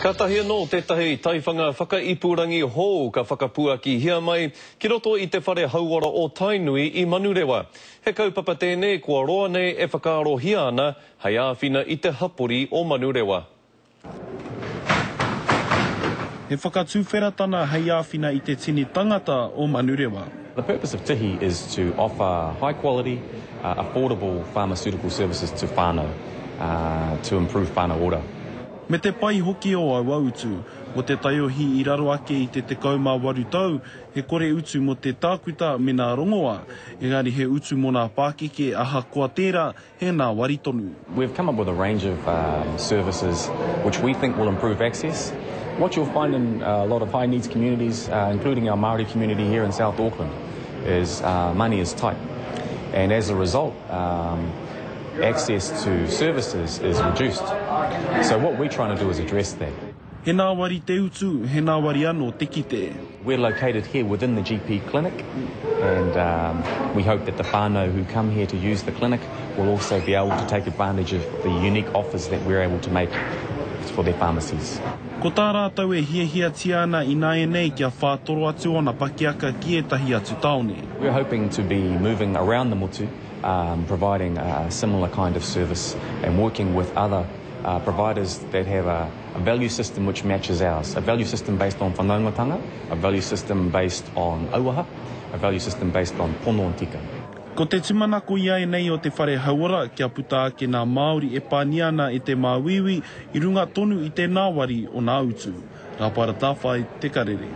Ka tahi anō tētahi taiwhanga whakaipurangi hō ka whakapuaki hia mai ki roto I te whare hauara o Tainui I Manurewa. He kaupapa tēnei kua roa nei e whakaarohia ana hei āwhina I te hapori o Manurewa. He whakatūwheratana hei āwhina I te tini tangata o Manurewa. The purpose of Tihi is to offer high quality, affordable pharmaceutical services to whānau, to improve whānau ora. Me te pai hoki o Awautu, mo te taiohi I raro ake I te 18 tau, he kore utu mo te tākuta me nā rongoa, engari he utu mo nā Pākeke aha kua tērā he nā waritonu. We've come up with a range of services which we think will improve access. What you'll find in a lot of high needs communities, including our Māori community here in South Auckland, is money is tight. And as a result, access to services is reduced. So what we're trying to do is address that. He nā wari te utu, he nā wari anō te kite. We're located here within the GP clinic, and we hope that the whānau who come here to use the clinic will also be able to take advantage of the unique offers that we're able to make for their pharmacies. Ko tā rātau e hiahia tiana I nā e nei kia whātoro atu ona pakiaka ki etahi atu taone. We're hoping to be moving around the motu, providing a similar kind of service and working with other providers that have a value system which matches ours. A value system based on whanaungatanga, a value system based on auaha, a value system based on pono and tika. Ko te tumanako ia e nei o te whare hauara kia puta ake nā Māori e pāni ana I te māwiwi I runga tonu I te nāwari o nā utu. Rā para tāwhai te karere.